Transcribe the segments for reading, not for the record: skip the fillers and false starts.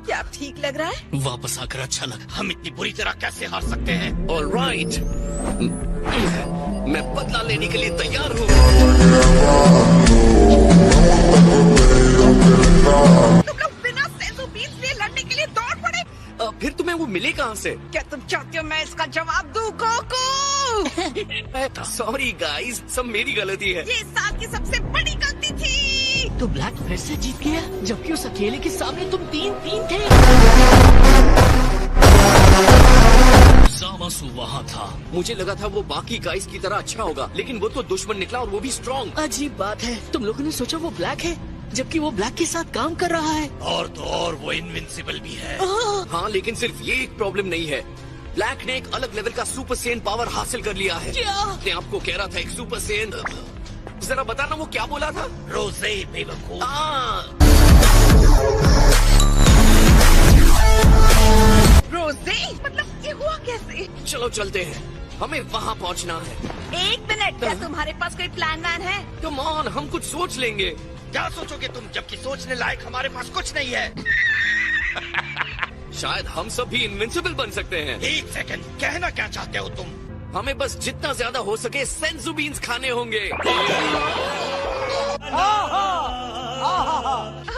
क्या अब ठीक लग रहा है? वापस आकर अच्छा लगा। हम इतनी बुरी तरह कैसे हार सकते हैं? ऑलराइट, मैं बदला लेने के लिए तैयार हूँ। तुम लोग बिना सेंसो बीन्स लिए लड़ने के लिए दौड़ पड़े। फिर तुम्हें वो मिले कहाँ से? क्या तुम चाहते हो मैं इसका जवाब दूं, गोकू? सॉरी गाइस, सब मेरी गलती है। ये इस साल की सबसे बड़ी गलती थी। तो ब्लैक फिर से जीत गया, जबकि उस अकेले के सामने तुम 3-3 थे। जामासु वहाँ था। मुझे लगा था वो बाकी गाइस की तरह अच्छा होगा, लेकिन वो तो दुश्मन निकला और वो भी स्ट्रॉन्ग। अजीब बात है, तुम लोगों ने सोचा वो ब्लैक है, जबकि वो ब्लैक के साथ काम कर रहा है। और तो और वो इनविंसिबल भी है। हाँ, लेकिन सिर्फ ये एक प्रॉब्लम नहीं है। ब्लैक ने एक अलग लेवल का सुपर सेन पावर हासिल कर लिया है। क्या? मैं आपको कह रहा था एक सुपर सेन। जरा बताना वो क्या बोला था? रोज़े बेवकूफ। रोज़े? मतलब ये हुआ कैसे? चलो चलते हैं, हमें वहाँ पहुँचना है। 1 मिनट, क्या तुम्हारे पास कोई प्लान वैन है? कम ऑन, हम कुछ सोच लेंगे। क्या सोचोगे तुम, जबकि सोचने लायक हमारे पास कुछ नहीं है? शायद हम सब भी इनविंसिबल बन सकते हैं। 1 सेकंड, कहना क्या चाहते हो तुम? हमें बस जितना ज्यादा हो सके सेंसु बीन्स खाने होंगे।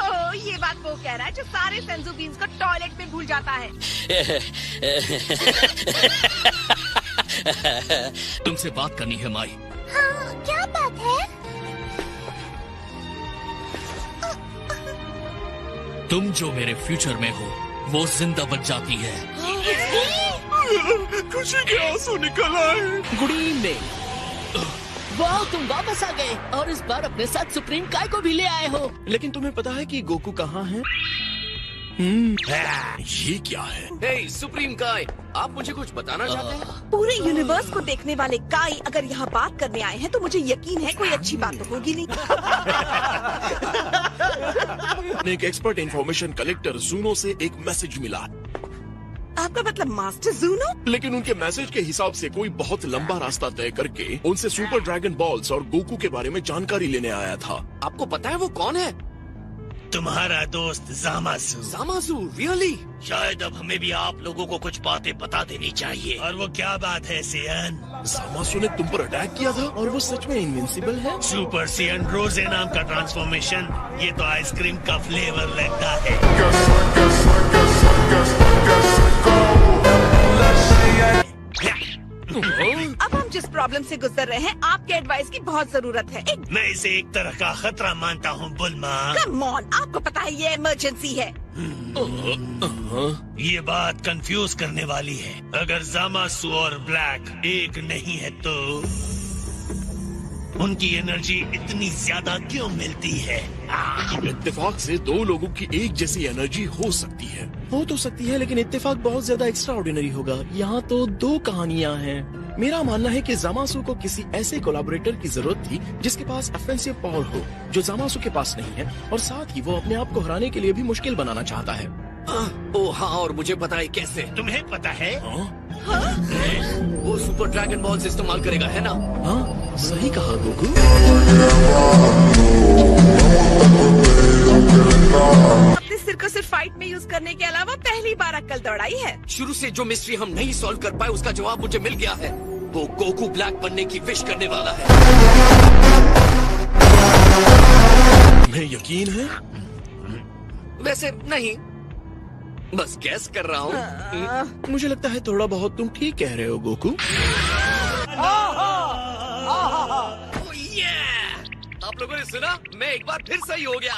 ओह, ये बात वो कह रहा है जो सारे सेंसो बीन्स को टॉयलेट में भूल जाता है। तुमसे बात करनी है माई। हाँ, क्या बात है? तुम जो मेरे फ्यूचर में हो वो जिंदा बच जाती है। खुशी के आंसू निकल आए। Good evening. वाह, तुम वापस आ गए और इस बार अपने साथ सुप्रीम काय को भी ले आए हो। लेकिन तुम्हें पता है कि गोकू कहाँ है? ये क्या है? हे सुप्रीम काय, आप मुझे कुछ बताना चाहते हैं? पूरे यूनिवर्स को देखने वाले काई अगर यहाँ बात करने आए हैं तो मुझे यकीन है कोई अच्छी बात तो होगी नहीं। एक एक्सपर्ट इंफॉर्मेशन कलेक्टर जूनो से एक मैसेज मिला, आपका मतलब मास्टर जूनो? लेकिन उनके मैसेज के हिसाब से कोई बहुत लंबा रास्ता तय करके उनसे सुपर ड्रैगन बॉल्स और गोकू के बारे में जानकारी लेने आया था। आपको पता है वो कौन है? तुम्हारा दोस्त जामासु। जामासु, रियली? शायद अब हमें भी आप लोगों को कुछ बातें बता देनी चाहिए। और वो क्या बात है सियन? जामासु ने तुम पर अटैक किया था और वो सच में इनविंसिबल है? सुपर सियन रोजे नाम का ट्रांसफॉर्मेशन, ये तो आइसक्रीम का फ्लेवर लगता है। अब हम जिस प्रॉब्लम से गुजर रहे हैं आपके एडवाइस की बहुत जरूरत है। मैं इसे एक तरह का खतरा मानता हूँ बुल्मा। कम ऑन, आपको पता है ये इमरजेंसी है। ये बात कंफ्यूज करने वाली है। अगर जामासु और ब्लैक एक नहीं है तो उनकी एनर्जी इतनी ज्यादा क्यों मिलती है? इत्तेफाक से 2 लोगों की एक जैसी एनर्जी हो सकती है। हो तो सकती है, लेकिन इत्तेफाक बहुत ज्यादा एक्स्ट्रा ऑर्डिनरी होगा। यहाँ तो 2 कहानियाँ हैं। मेरा मानना है कि जामासु को किसी ऐसे कोलैबोरेटर की जरूरत थी जिसके पास ऑफेंसिव पावर हो, जो जामासु के पास नहीं है, और साथ ही वो अपने आप को हराने के लिए भी मुश्किल बनाना चाहता है। ओह हाँ, और मुझे पता है कैसे। तुम्हें पता है? वो सुपर ड्रैगन बॉल्स इस्तेमाल करेगा, है ना? हाँ, सही कहा गोकू। अपने सिर को सिर्फ फाइट में यूज करने के अलावा पहली बार अक्ल दौड़ाई है। शुरू से जो मिस्ट्री हम नहीं सॉल्व कर पाए उसका जवाब मुझे मिल गया है। वो गोकू ब्लैक बनने की विश करने वाला है। तुम्हें यकीन है? वैसे नहीं, बस गैस कर रहा हूँ। मुझे लगता है थोड़ा बहुत तुम ठीक कह रहे हो गोकू। आप लोगों ने सुना, मैं एक बार फिर सही हो गया।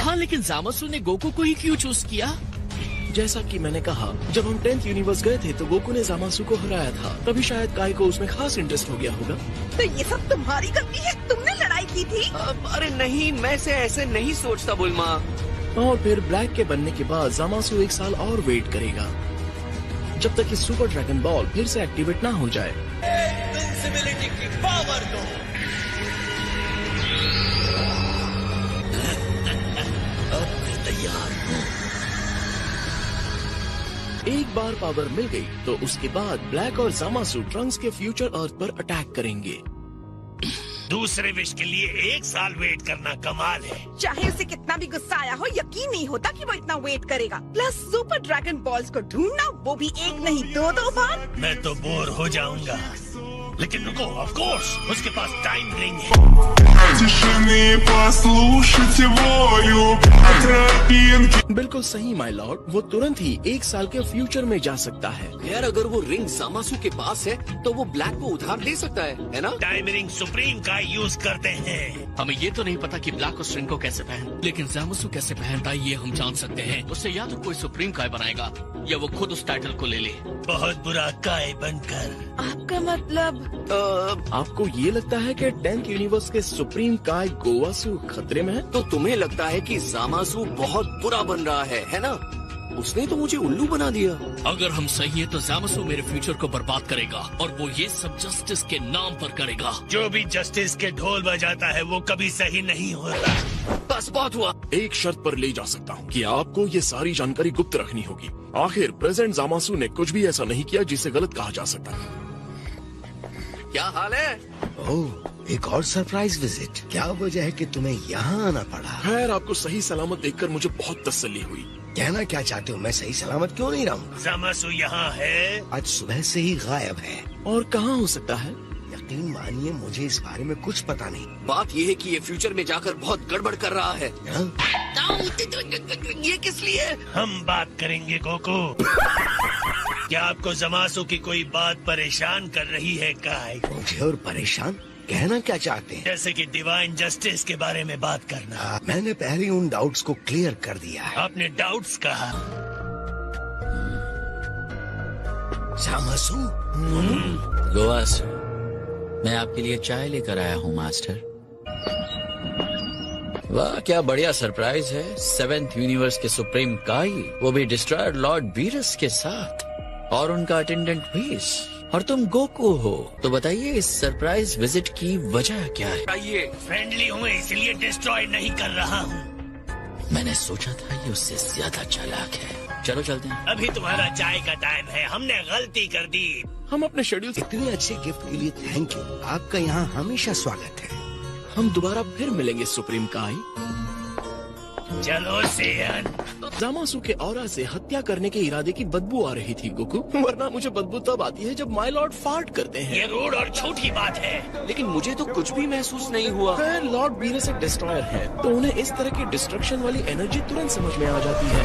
हाँ, लेकिन जामासु ने गोकू को ही क्यों चूज किया? जैसा कि मैंने कहा, जब हम 10th यूनिवर्स गए थे तो गोकू ने जामासु को हराया था, तभी शायद काई को उसमें खास इंटरेस्ट हो गया होगा। तो ये सब तुम्हारी गलती है, तुमने लड़ाई की थी। अरे नहीं, मैं से ऐसे नहीं सोचता बुल्मा। और फिर ब्लैक के बनने के बाद जामासु 1 साल और वेट करेगा, जब तक कि सुपर ड्रैगन बॉल फिर से एक्टिवेट ना हो जाए। इनविंसिबिलिटी की पावर दो। अब मैं तैयार हूँ। एक बार पावर मिल गई तो उसके बाद ब्लैक और जामासु ट्रंक्स के फ्यूचर अर्थ पर अटैक करेंगे। दूसरे विश के लिए 1 साल वेट करना कमाल है। चाहे उसे कितना भी गुस्सा आया हो, यकीन नहीं होता कि वो इतना वेट करेगा। प्लस सुपर ड्रैगन बॉल्स को ढूंढना, वो भी 1 नहीं 2 बार। मैं तो बोर हो जाऊंगा, लेकिन रुको, ऑफ कोर्स उसके पास टाइम रिंग है। Тишины послушайте вою тропинки. बिल्कुल सही माय लॉर्ड, वो तुरंत ही 1 साल के फ्यूचर में जा सकता है। यार अगर वो रिंग जामासू के पास है तो वो ब्लैक को उधार ले सकता है ना? टाइम रिंग सुप्रीम का यूज करते हैं। हमें ये तो नहीं पता कि ब्लैक उस रिंग को कैसे पहन, लेकिन जामसू कैसे पहनता है ये हम जान सकते हैं। उससे या तो कोई सुप्रीम काय बनाएगा या वो खुद उस टाइटल को ले ले। बहुत बुरा काय बनकर। आपका मतलब? आपको ये लगता है कि 10th यूनिवर्स के सुप्रीम काय गोवासु खतरे में है? तो तुम्हें लगता है कि जामासू बहुत बुरा बन रहा है ना? उसने तो मुझे उल्लू बना दिया। अगर हम सही है तो जामसू मेरे फ्यूचर को बर्बाद करेगा और वो ये सब जस्टिस के नाम पर करेगा। जो भी जस्टिस के ढोल बजाता है वो कभी सही नहीं होता। बस बहुत हुआ। एक शर्त पर ले जा सकता हूँ कि आपको ये सारी जानकारी गुप्त रखनी होगी। आखिर प्रेजेंट जामासू ने कुछ भी ऐसा नहीं किया जिसे गलत कहा जा सकता। क्या हाल है? ओह, एक और सरप्राइज विजिट। क्या वजह है कि तुम्हें यहाँ आना पड़ा? खैर, आपको सही सलामत देखकर मुझे बहुत तसल्ली हुई। कहना क्या चाहते हो? मैं सही सलामत क्यों नहीं रहूँगा? जामासू यहाँ है। आज सुबह से ही गायब है। और कहाँ हो सकता है? यकीन मानिए मुझे इस बारे में कुछ पता नहीं। बात ये है कि ये फ्यूचर में जाकर बहुत गड़बड़ कर रहा है। हाँ? ये किस लिए? हम बात करेंगे कोको। क्या आपको जामासू की कोई बात परेशान कर रही है काय? मुझे और परेशान? कहना क्या चाहते हैं? जैसे कि डिवाइन जस्टिस के बारे में बात करना। मैंने पहले ही उन डाउट्स को क्लियर कर दिया है। आपने डाउट्स कहा। जामासू? गोवासु, मैं आपके लिए चाय लेकर आया हूँ मास्टर। वाह, क्या बढ़िया सरप्राइज है। 7th यूनिवर्स के सुप्रीम काई, वो भी डिस्ट्रॉयर लॉर्ड बीरस के साथ, और उनका अटेंडेंट व्हीस, और तुम गोकू हो। तो बताइए इस सरप्राइज विजिट की वजह क्या है? आइए। फ्रेंडली हूँ इसलिए डिस्ट्रॉय नहीं कर रहा हूँ। मैंने सोचा था ये उससे ज्यादा चालाक है। चलो चलते हैं। अभी तुम्हारा चाय का टाइम है, हमने गलती कर दी। हम अपने शेड्यूल से इतने अच्छे गिफ्ट के लिए थैंक यू। आपका यहाँ हमेशा स्वागत है। हम दोबारा फिर मिलेंगे सुप्रीम काय। चलो सेयन। जामासू के ऑरा से हत्या करने के इरादे की बदबू आ रही थी गोकू, वरना मुझे बदबू तब आती है जब माय लॉर्ड फार्ट करते हैं। ये रूड और झूठी बात है। लेकिन मुझे तो कुछ भी महसूस नहीं हुआ। खैर, लॉर्ड बीरस एक डिस्ट्रॉयर है, तो उन्हें इस तरह की डिस्ट्रक्शन वाली एनर्जी तुरंत समझ में आ जाती है।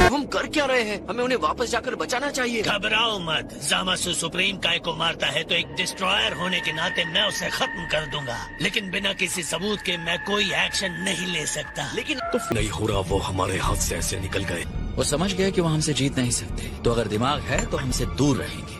हम कर क्या रहे हैं? हमें उन्हें वापस जाकर बचाना चाहिए। घबराओ मत, जामासू सुप्रीम काय को मारता है तो एक डिस्ट्रॉयर होने के नाते मैं उसे खत्म कर दूंगा, लेकिन बिना किसी सबूत के मैं कोई एक्शन नहीं ले सकता। लेकिन तो नहीं हो रहा, वो हमारे हाथ से ऐसे निकल गए। वो समझ गए कि वो हमसे जीत नहीं सकते, तो अगर दिमाग है तो हमसे दूर रहेंगे।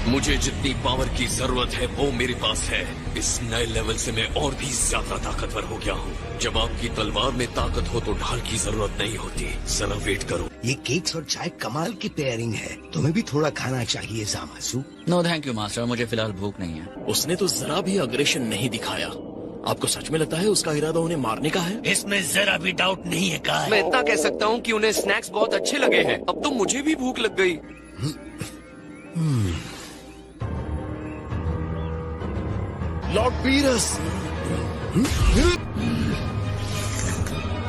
मुझे जितनी पावर की जरूरत है वो मेरे पास है। इस नए लेवल से मैं और भी ज्यादा ताकतवर हो गया हूँ। जब आपकी तलवार में ताकत हो तो ढाल की जरूरत नहीं होती। जरा वेट करो। ये केक्स और चाय कमाल की पेयरिंग है। तुम्हें भी थोड़ा खाना चाहिए जामासू। नो थैंक यू मास्टर, मुझे फिलहाल भूख नहीं है। उसने तो जरा भी अग्रेशन नहीं दिखाया। आपको सच में लगता है उसका इरादा उन्हें मारने का है? इसमें जरा भी डाउट नहीं है काय। मैं इतना कह सकता हूँ कि उन्हें स्नैक्स बहुत अच्छे लगे हैं। अब तो मुझे भी भूख लग गई। लॉर्ड बीरस,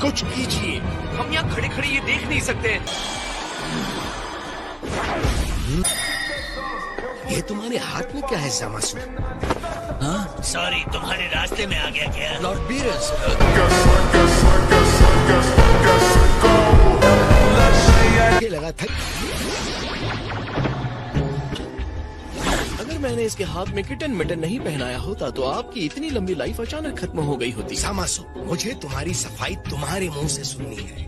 कुछ कीजिए। हम यहाँ खड़े खड़े ये देख नहीं सकते। ये तुम्हारे हाथ में क्या है जामासू? हाँ सॉरी, तुम्हारे रास्ते में आ गया क्या? लॉर्ड बीरस, ये लगा था। अगर मैंने इसके हाथ में किटन मिटन नहीं पहनाया होता तो आपकी इतनी लंबी लाइफ अचानक खत्म हो गई होती। जामासू, मुझे तुम्हारी सफाई तुम्हारे मुंह से सुननी है।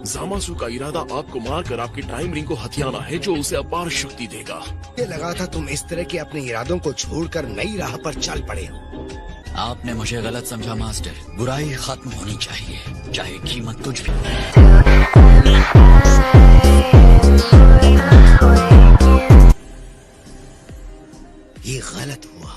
जामासू का इरादा आपको मारकर आपकी टाइम रिंग को हथियाना है, जो उसे अपार शक्ति देगा। ये लगा था तुम इस तरह के अपने इरादों को छोड़कर नई राह पर चल पड़े हो। आपने मुझे गलत समझा मास्टर। बुराई खत्म होनी चाहिए, चाहे कीमत कुछ भी। ये गलत हुआ।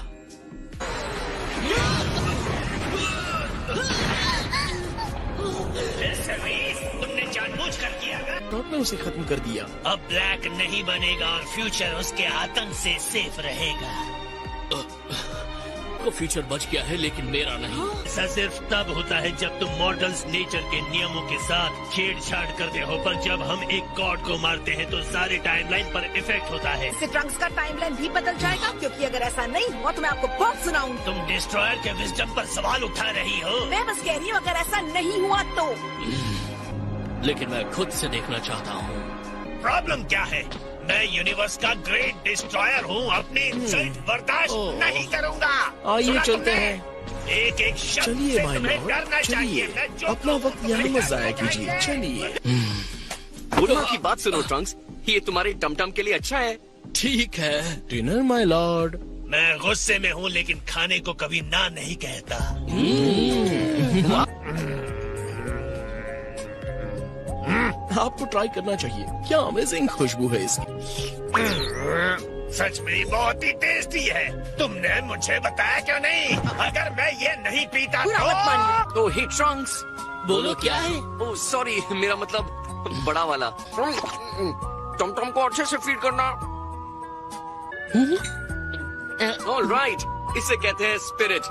अब ब्लैक नहीं बनेगा और फ्यूचर उसके आतंक से सेफ रहेगा। तो फ्यूचर बच गया है लेकिन मेरा नहीं। ऐसा सिर्फ तब होता है जब तुम मॉडल्स नेचर के नियमों के साथ छेड़छाड़ करते हो, पर जब हम एक गॉड को मारते हैं तो सारे टाइमलाइन पर इफेक्ट होता है। इससे ट्रंक्स का टाइमलाइन भी बदल जाएगा, क्योंकि अगर ऐसा नहीं हुआ तो मैं आपको बहुत सुनाऊंगी। तुम डिस्ट्रॉयर के विजडम पर सवाल उठा रही हो। मैं बस कह रही हूँ अगर ऐसा नहीं हुआ तो। लेकिन मैं खुद से देखना चाहता हूँ। प्रॉब्लम क्या है? मैं यूनिवर्स का ग्रेट डिस्ट्रॉयर हूँ, अपनी इंसल्ट बर्दाश्त नहीं करूँगा। आइए चलते हैं। एक एक शब्द चलिए से माय तुम्हें लॉर्ड, डरना चाहिए। चलिए मैं जो अपना वक्त यहाँ में जाया कीजिए। चलिए बुलमा की बात सुनो ट्रंक्स, ये तुम्हारे टमटम के लिए अच्छा है। ठीक है। Dinner my Lord. मैं गुस्से में हूँ लेकिन खाने को कभी ना नहीं कहता। आपको ट्राई करना चाहिए, क्या अमेजिंग खुशबू है इसकी। सच में बहुत ही टेस्टी है। तुमने मुझे बताया क्यों नहीं? अगर मैं ये नहीं पीता बुरा मत मानिए। तो हे ट्रंक्स, बोलो क्या है? ओह सॉरी, मेरा मतलब बड़ा वाला। टमटम को अच्छे से फीड करना। ऑलराइट, इसे कहते हैं स्पिरिट।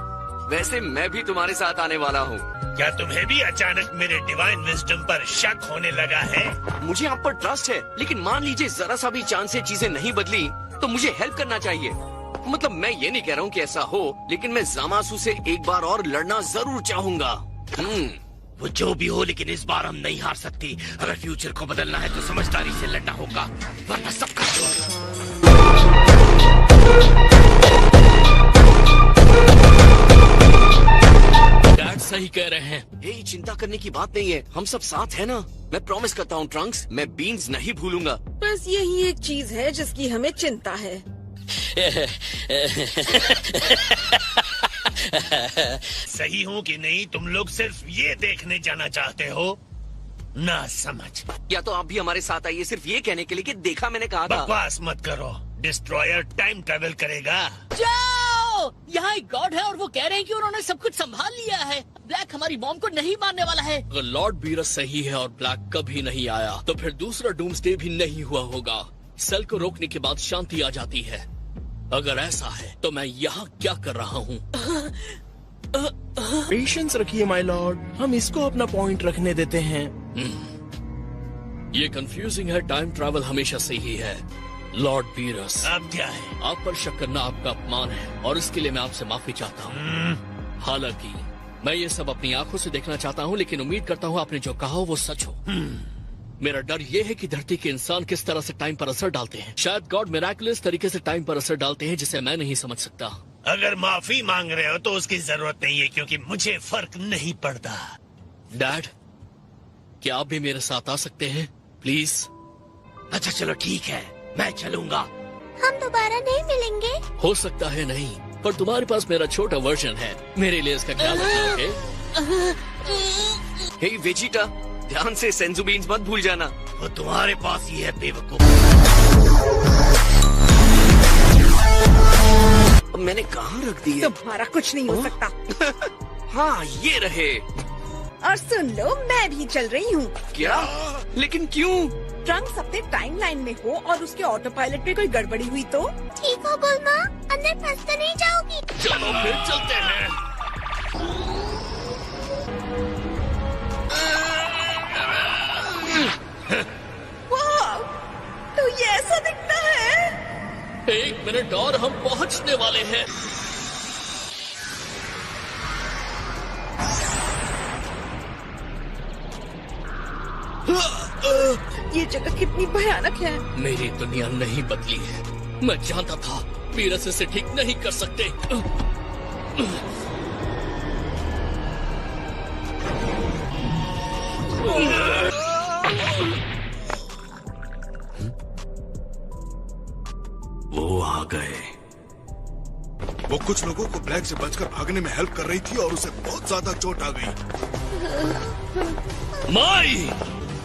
वैसे मैं भी तुम्हारे साथ आने वाला हूँ। क्या तुम्हें भी अचानक मेरे डिवाइन विजडम पर शक होने लगा है? मुझे आप पर ट्रस्ट है, लेकिन मान लीजिए जरा सा भी चांस से चीजें नहीं बदली तो मुझे हेल्प करना चाहिए। मतलब मैं ये नहीं कह रहा हूँ कि ऐसा हो, लेकिन मैं जामासू से एक बार और लड़ना जरूर चाहूंगा। वो जो भी हो, लेकिन इस बार हम नहीं हार सकती। अगर फ्यूचर को बदलना है तो समझदारी से लड़ना होगा, वरना सबका डैड सही कह रहे हैं। हे, चिंता करने की बात नहीं है, हम सब साथ हैं ना। मैं प्रॉमिस करता हूँ ट्रंक्स, मैं बीन्स नहीं भूलूंगा। बस यही एक चीज है जिसकी हमें चिंता है। सही हूँ कि नहीं? तुम लोग सिर्फ ये देखने जाना चाहते हो ना समझ। या तो आप भी हमारे साथ आइए, सिर्फ ये कहने के लिए कि देखा मैंने कहा था। बकवास मत करो। डिस्ट्रॉयर टाइम ट्रेवल करेगा। जाओ! यहाँ एक गॉड है और वो कह रहे हैं कि उन्होंने सब कुछ संभाल लिया है। ब्लैक हमारी बॉम्ब को नहीं मारने वाला है। अगर लॉर्ड बीरस सही है और ब्लैक कभी नहीं आया तो फिर दूसरा डूम्सडे भी नहीं हुआ होगा। सेल को रोकने के बाद शांति आ जाती है। अगर ऐसा है तो मैं यहाँ क्या कर रहा हूँ? पेशेंस रखिए माय लॉर्ड, हम इसको अपना पॉइंट रखने देते हैं। ये कंफ्यूजिंग है। टाइम ट्रैवल हमेशा से ही है। लॉर्ड बीरस, अब क्या है? आप पर शक करना आपका अपमान है और इसके लिए मैं आपसे माफी चाहता हूँ। हालांकि मैं ये सब अपनी आंखों से देखना चाहता हूँ, लेकिन उम्मीद करता हूँ आपने जो कहा हो वो सच हो। मेरा डर ये है कि धरती के इंसान किस तरह से टाइम पर असर डालते हैं। शायद गॉड मिराकुलस तरीके से टाइम पर असर डालते हैं जिसे मैं नहीं समझ सकता। अगर माफी मांग रहे हो तो उसकी जरूरत नहीं है, क्योंकि मुझे फर्क नहीं पड़ता। डैड, क्या आप भी मेरे साथ आ सकते हैं प्लीज? अच्छा चलो ठीक है, मैं चलूंगा। हम दोबारा नहीं मिलेंगे। हो सकता है नहीं, पर तुम्हारे पास मेरा छोटा वर्जन है। मेरे लिए इसका ख्याल रखना। हे वेजिटा, ध्यान से सेंजू बीन्स मत भूल जाना। वो तुम्हारे पास ही है बेवकूफ। अब मैंने कहाँ रख दी है? तुम्हारा कुछ नहीं हो सकता। हाँ, ये रहे। और सुन लो, मैं भी चल रही हूँ। क्या? लेकिन क्यों? ट्रंक्स अपने टाइमलाइन में हो और उसके ऑटो पायलट में कोई गड़बड़ी हुई तो? ठीक हो बुल्मा, अंदर फंस तो नहीं जाओगी? चलो फिर चलते हैं। वाह, तो ये ऐसा दिखता है। 1 मिनट और हम पहुंचने वाले हैं। ये जगह कितनी भयानक है। मेरी दुनिया नहीं बदली है। मैं जानता था बीरस इसे ठीक नहीं कर सकते। वो आ गए। वो कुछ लोगों को ब्लैक से बचकर भागने में हेल्प कर रही थी और उसे बहुत ज्यादा चोट आ गई। माई,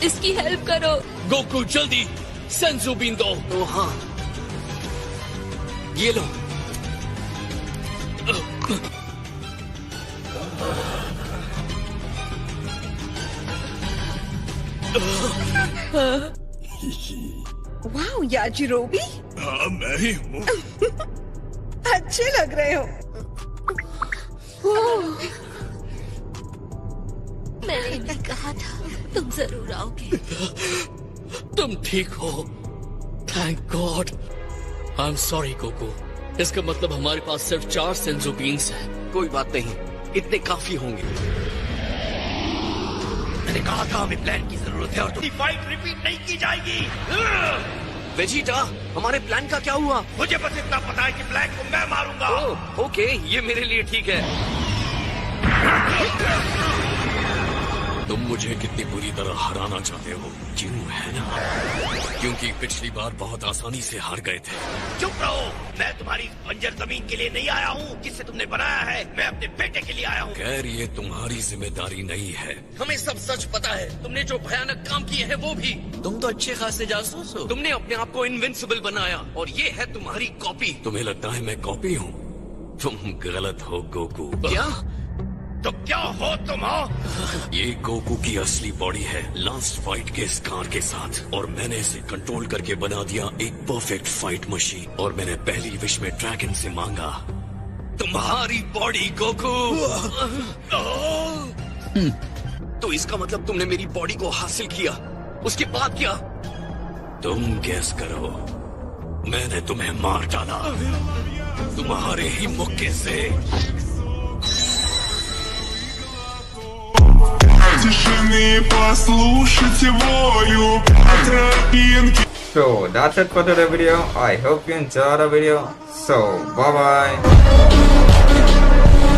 इसकी हेल्प करो। गोकू जल्दी सेंजू बीन दो। ओ हाँ, ये लो। वाह याजिरोबी, हाँ मैं ही हूँ। अच्छे लग रहे हो। मैंने इन्हें कहा था तुम जरूर आओगे। तुम ठीक हो? Thank God. I am sorry Coco. इसका मतलब हमारे पास सिर्फ 4 सेंसो बीन्स हैं। कोई बात नहीं, इतने काफी होंगे। मैंने कहा था हमें प्लान की जरूरत है और तुम्हारी फाइट रिपीट नहीं की जाएगी। वेजिटा, हमारे प्लान का क्या हुआ? मुझे बस इतना पता है कि ब्लैक को मैं मारूंगा। ओके, ये मेरे लिए ठीक है। तुम मुझे कितनी बुरी तरह हराना चाहते हो, क्यों है ना? क्योंकि पिछली बार बहुत आसानी से हार गए थे। चुप रहो, मैं तुम्हारी बंजर जमीन के लिए नहीं आया हूँ जिसे तुमने बनाया है। मैं अपने बेटे के लिए आया हूँ। खैर, ये तुम्हारी जिम्मेदारी नहीं है। हमें सब सच पता है। तुमने जो भयानक काम किए हैं वो भी। तुम तो अच्छे खासे जासूस हो। तुमने अपने आप को इनविंसिबल बनाया और ये है तुम्हारी कॉपी। तुम्हें लगता है मैं कॉपी हूँ? तुम गलत हो गोकू। क्या? तो क्या हो तुम हो? ये गोकू की असली बॉडी है, लास्ट फाइट के स्कार के साथ, और मैंने इसे कंट्रोल करके बना दिया एक परफेक्ट फाइट मशीन। और मैंने पहली विश में ड्रैगन से मांगा तुम्हारी बॉडी गोकू। तो इसका मतलब तुमने मेरी बॉडी को हासिल किया, उसके बाद क्या? तुम गैस करो। मैंने तुम्हें मार डाला तुम्हारे ही मुक्के से। So that's it for today's video. I hope you enjoyed the video. So bye bye.